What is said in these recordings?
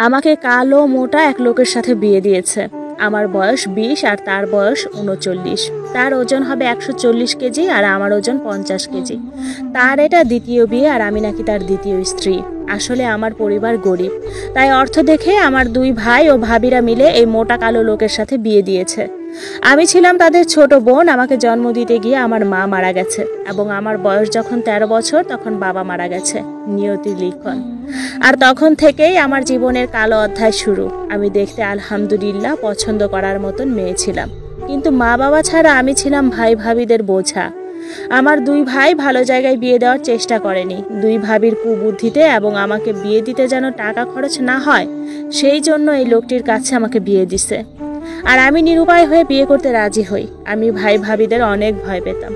আমাকে কালো মোটা এক লোকের সাথে বিয়ে দিয়েছে। আমার বয়স 20 আর তার বয়স 39। তার ওজন হবে 140 কেজি আর আমার ওজন 50 কেজি। তার এটা দ্বিতীয় বিয়ে আর আমি নাকি তার দ্বিতীয় স্ত্রী। আসলে আমার পরিবার গরিব, তাই অর্থ দেখে আমার দুই ভাই ও ভাবিরা মিলে এই মোটা কালো লোকের সাথে বিয়ে দিয়েছে। আমি ছিলাম তাদের ছোট বোন। আমাকে জন্ম দিতে গিয়ে আমার মা মারা গেছে এবং আমার বয়স যখন 13 বছর তখন বাবা মারা গেছে। নিয়তির লিখন। আর তখন থেকেই আমার জীবনের কালো অধ্যায় শুরু। আমি দেখতে আলহামদুলিল্লাহ পছন্দ করার মতন মেয়ে ছিলাম, কিন্তু মা বাবা ছাড়া আমি ছিলাম ভাই ভাবিদের বোঝা। আমার দুই ভাই ভালো জায়গায় বিয়ে দেওয়ার চেষ্টা করেনি। দুই ভাবির কুবুদ্ধিতে এবং আমাকে বিয়ে দিতে যেন টাকা খরচ না হয় সেই জন্য এই লোকটির কাছে আমাকে বিয়ে দিছে। আর আমি নিরুপায় হয়ে বিয়ে করতে রাজি হই। আমি ভাই ভাবিদের অনেক ভয় পেতাম।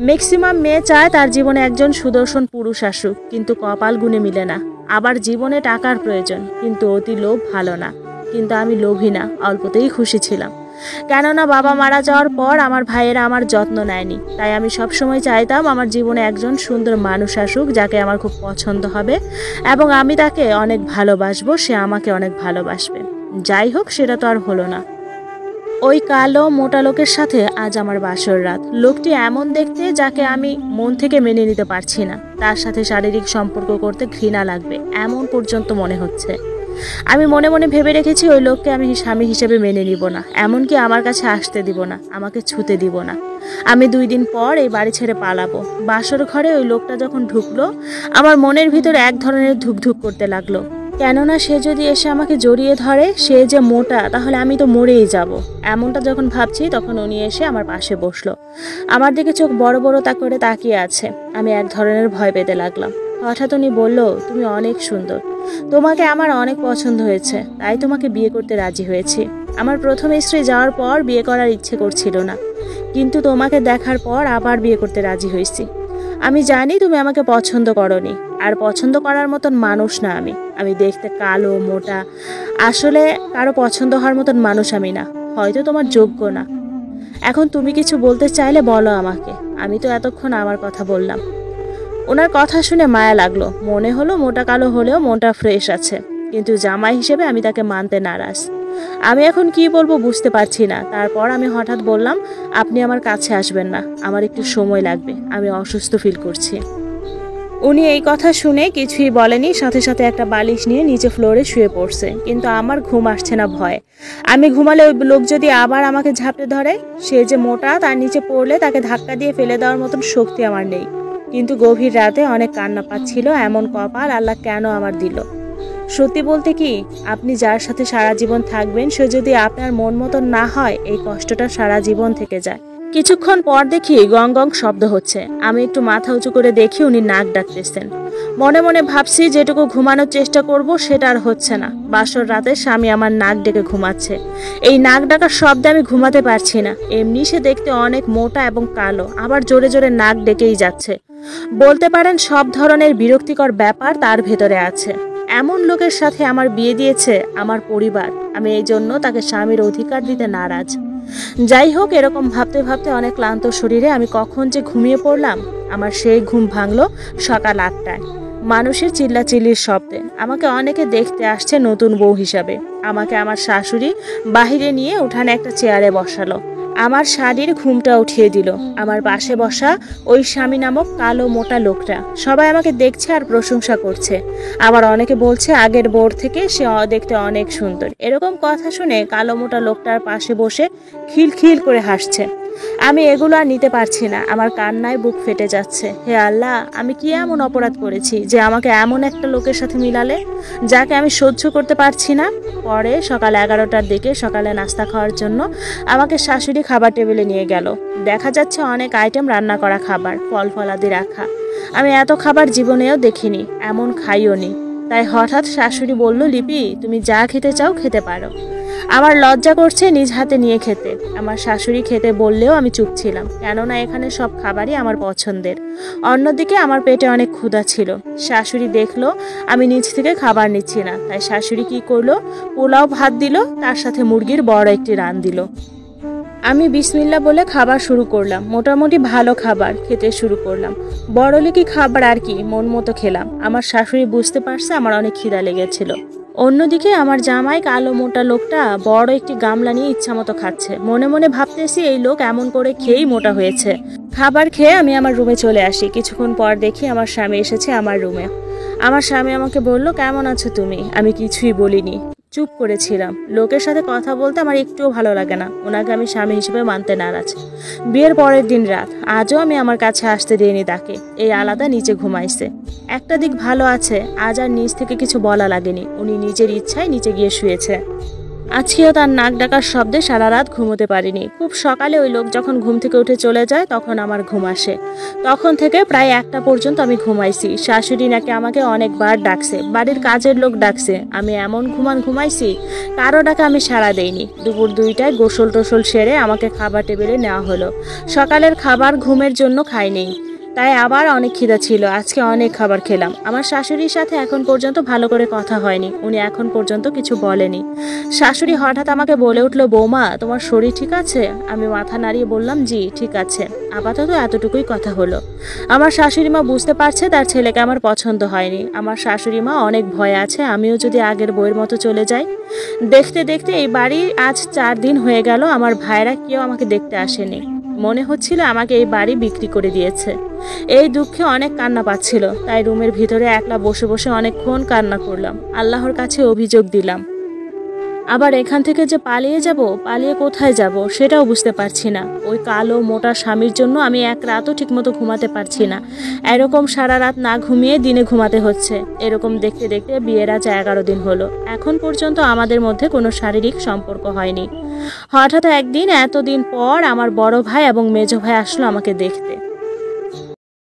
ম্যাক্সিমাম মেয়ে চায় তার জীবনে একজন সুদর্শন পুরুষ আসুক, কিন্তু কপাল গুণে মিলে না। আবার জীবনে টাকার প্রয়োজন, কিন্তু অতি লোভ ভালো না। কিন্তু আমি লোভী না, অল্পতেই খুশি ছিলাম। কেননা বাবা মারা যাওয়ার পর আমার ভাইয়েরা আমার যত্ন নেয়নি। তাই আমি সবসময় চাইতাম আমার জীবনে একজন সুন্দর মানুষ আসুক, যাকে আমার খুব পছন্দ হবে এবং আমি তাকে অনেক ভালোবাসবো, সে আমাকে অনেক ভালোবাসবে। যাই হোক, সেটা তো আর হলো না। ওই কালো মোটা লোকের সাথে আজ আমার বাসর রাত। লোকটি এমন দেখতে যাকে আমি মন থেকে মেনে নিতে পারছি না। তার সাথে শারীরিক সম্পর্ক করতে ঘৃণা লাগবে এমন পর্যন্ত মনে হচ্ছে। আমি মনে মনে ভেবে রেখেছি ওই লোককে আমি স্বামী হিসেবে মেনে নিব না, এমনকি আমার কাছে আসতে দিব না, আমাকে ছুতে দিব না। আমি 2 দিন পর এই বাড়ি ছেড়ে পালাবো। বাসর ঘরে ওই লোকটা যখন ঢুকলো, আমার মনের ভিতর এক ধরনের ধুকধুক করতে লাগলো। কেননা সে যদি এসে আমাকে জড়িয়ে ধরে, সে যে মোটা, তাহলে আমি তো মরেই যাব। এমনটা যখন ভাবছি তখন উনি এসে আমার পাশে বসলো। আমার দিকে চোখ বড় বড় করে তাকিয়ে আছে। আমি এক ধরনের ভয় পেতে লাগলাম। হঠাৎ উনি বলল, তুমি অনেক সুন্দর, তোমাকে আমার অনেক পছন্দ হয়েছে, তাই তোমাকে বিয়ে করতে রাজি হয়েছি। আমার প্রথম স্ত্রী যাওয়ার পর বিয়ে করার ইচ্ছে করছিল না, কিন্তু তোমাকে দেখার পর আবার বিয়ে করতে রাজি হয়েছি। আমি জানি তুমি আমাকে পছন্দ করনি, আর পছন্দ করার মতন মানুষ না আমি। আমি দেখতে কালো মোটা, আসলে কারো পছন্দ হওয়ার মতন মানুষ আমি না। হয়তো তোমার যোগ্য না। এখন তুমি কিছু বলতে চাইলে বলো আমাকে। আমি তো এতক্ষণ আমার কথা বললাম। ওনার কথা শুনে মায়া লাগলো। মনে হলো মোটা কালো হলেও মনটা ফ্রেশ আছে, কিন্তু জামাই হিসেবে আমি তাকে মানতে নারাজ। আমি এখন কি বলবো বুঝতে পারছি না। তারপর আমি হঠাৎ বললাম, আপনি আমার কাছে আসবেন না, আমার একটু সময় লাগবে, আমি অসুস্থ ফিল করছি। উনি এই কথা শুনে কিছুই বলেনি, সাথে সাথে একটা বালিশ নিয়ে নিচে ফ্লোরে শুয়ে পড়ছে। কিন্তু আমার ঘুম আসছে না ভয়ে। আমি ঘুমালে ওই লোক যদি আবার আমাকে ঝাঁপটে ধরে, সে যে মোটা, তার নিচে পড়লে তাকে ধাক্কা দিয়ে ফেলে দেওয়ার মতন শক্তি আমার নেই। কিন্তু গভীর রাতে অনেক কান্না পাচ্ছিল। এমন কপাল আল্লাহ কেন আমার দিল? সত্যি বলতে কি, আপনি যার সাথে সারা জীবন থাকবেন, সে যদি আপনার মন মতন না হয়, এই কষ্টটা সারা জীবন থেকে যায়। কিছুক্ষণ পর দেখি গং গং শব্দ হচ্ছে। আমি একটু মাথা উঁচু করে দেখি উনি নাক ডাকতেছেন। মনে মনে ভাবছি যেটুকু ঘুমানোর চেষ্টা করব সেটা আর হচ্ছে না। বাসর রাতে স্বামী আমার নাক ডেকে ঘুমাচ্ছে। এই নাক ডাকার শব্দে আমি ঘুমাতে পারছি না। এমনি সে দেখতে অনেক মোটা এবং কালো, আবার জোরে জোরে নাক ডেকেই যাচ্ছে। বলতে পারেন সব ধরনের বিরক্তিকর ব্যাপার তার ভেতরে আছে। এমন লোকের সাথে আমার বিয়ে দিয়েছে আমার পরিবার। আমি এই জন্য তাকে স্বামীর অধিকার দিতে নারাজ। যাই হোক, এরকম ভাবতে ভাবতে অনেক ক্লান্ত শরীরে আমি কখন যে ঘুমিয়ে পড়লাম। আমার সেই ঘুম ভাঙলো সকাল 8টায় মানুষের চিল্লাচিল্লির শব্দে। আমাকে অনেকে দেখতে আসছে নতুন বউ হিসাবে। আমাকে আমার শাশুড়ি বাহিরে নিয়ে উঠানে একটা চেয়ারে বসালো। আমার শাড়ির ঘুমটা উঠিয়ে দিল। আমার পাশে বসা ওই স্বামী নামক কালো মোটা লোকটা। সবাই আমাকে দেখছে আর প্রশংসা করছে। আবার অনেকে বলছে আগের বউর থেকে সে দেখতে অনেক সুন্দর। এরকম কথা শুনে কালো মোটা লোকটার পাশে বসে খিলখিল করে হাসছে। আমি এগুলো আর নিতে পারছি না। আমার কান্নায় বুক ফেটে যাচ্ছে। হে আল্লাহ, আমি কি এমন অপরাধ করেছি যে আমাকে এমন একটা লোকের সাথে মিলালে, যাকে আমি সহ্য করতে পারছি না। পরে সকাল 11টার দিকে সকালে নাস্তা খাওয়ার জন্য আমাকে শাশুড়ি খাবার টেবিলে নিয়ে গেল। দেখা যাচ্ছে অনেক আইটেম রান্না করা খাবার, ফল ফলাদি রাখা। আমি এত খাবার জীবনেও দেখিনি, এমন খাইও নি। তাই হঠাৎ শাশুড়ি বলল, লিপি, তুমি যা খেতে চাও খেতে পারো। আমার লজ্জা করছে নিজ হাতে নিয়ে খেতে। আমার শাশুড়ি খেতে বললেও আমি চুপ ছিলাম, কেননা এখানে সব খাবারই আমার পছন্দের। অন্যদিকে আমার পেটে অনেক ক্ষুধা ছিল। শাশুড়ি দেখলো আমি নিজ থেকে খাবার নিচ্ছি না, তাই শাশুড়ি কি করলো, পোলাও ভাত দিল, তার সাথে মুরগির বড় একটি রান দিল। আমি বিসমিল্লাহ বলে খাবার শুরু করলাম। মোটামুটি ভালো খাবার খেতে শুরু করলাম। বড়লোকি খাবার আর কি, মন মতো খেলাম। আমার শাশুড়ি বুঝতে পারছে আমার অনেক খিদা লেগেছিল। অন্যদিকে আমার জামাই কালো মোটা লোকটা বড় একটি গামলা নিয়ে ইচ্ছামতো খাচ্ছে। মনে মনে ভাবতেছি এই লোক এমন করে খেয়েই মোটা হয়েছে। খাবার খেয়ে আমি আমার রুমে চলে আসি। কিছুক্ষণ পর দেখি আমার স্বামী এসেছে আমার রুমে। আমার স্বামী আমাকে বলল, কেমন আছো তুমি? আমি কিছুই বলিনি, চুপ করেছিলাম। লোকের সাথে কথা বলতে আমার একটুও ভালো লাগে না। ওনাকে আমি স্বামী হিসেবে মানতে নারাজ। বিয়ের পরের দিন রাত, আজও আমি আমার কাছে আসতে দিইনি তাকে। এই আলাদা নিচে ঘুমাইছে। একটা দিক ভালো আছে, আজ আর নিচ থেকে কিছু বলা লাগেনি। উনি নিজের ইচ্ছায় নিচে গিয়ে শুয়েছে। আজকেও তার নাক ডাকার শব্দে সারা রাত ঘুমোতে পারিনি। খুব সকালে ওই লোক যখন ঘুম থেকে উঠে চলে যায় তখন আমার ঘুম আসে। তখন থেকে প্রায় 1টা পর্যন্ত আমি ঘুমাইছি। শাশুড়ি নাকি আমাকে অনেকবার ডাকছে, বাড়ির কাজের লোক ডাকছে। আমি এমন ঘুমাইছি, কারো ডাকে আমি সাড়া দেইনি। দুপুর 2টায় গোসল টোসল সেরে আমাকে খাবার টেবিলে নেওয়া হলো। সকালের খাবার ঘুমের জন্য খাইনি, তাই আবার অনেক খিদা ছিল। আজকে অনেক খাবার খেলাম। আমার শাশুড়ির সাথে এখন পর্যন্ত ভালো করে কথা হয়নি। উনি এখন পর্যন্ত কিছু বলেনি। শাশুড়ি হঠাৎ আমাকে বলে উঠলো, বৌমা তোমার শরীর ঠিক আছে? আমি মাথা নাড়িয়ে বললাম, জি ঠিক আছে। আপাতত এতটুকুই কথা হলো। আমার শাশুড়ি মা বুঝতে পারছে তার ছেলেকে আমার পছন্দ হয়নি। আমার শাশুড়ি মা অনেক ভয় আছে আমিও যদি আগের বইয়ের মতো চলে যাই। দেখতে দেখতে এই বাড়ি আজ 4 দিন হয়ে গেল। আমার ভাইরা কেউ আমাকে দেখতে আসেনি। মনে হচ্ছিল আমাকে এই বাড়ি বিক্রি করে দিয়েছে। এই দুঃখে অনেক কান্না পাচ্ছিল, তাই রুমের ভিতরে একলা বসে বসে অনেকক্ষণ কান্না করলাম। আল্লাহর কাছে অভিযোগ দিলাম। আবার এখান থেকে যে পালিয়ে কোথায় যাব সেটাও বুঝতে পারছি না। ওই কালো মোটা স্বামীর জন্য আমি এক রাতও ঠিকমতো ঘুমাতে পারছি না। এরকম সারা রাত না ঘুমিয়ে দিনে ঘুমাতে হচ্ছে। এরকম দেখতে দেখতে বিয়ের আজ 11 দিন হলো। এখন পর্যন্ত আমাদের মধ্যে কোনো শারীরিক সম্পর্ক হয়নি। হঠাৎ একদিন এতদিন পর আমার বড় ভাই এবং মেজো ভাই আসলো আমাকে দেখতে।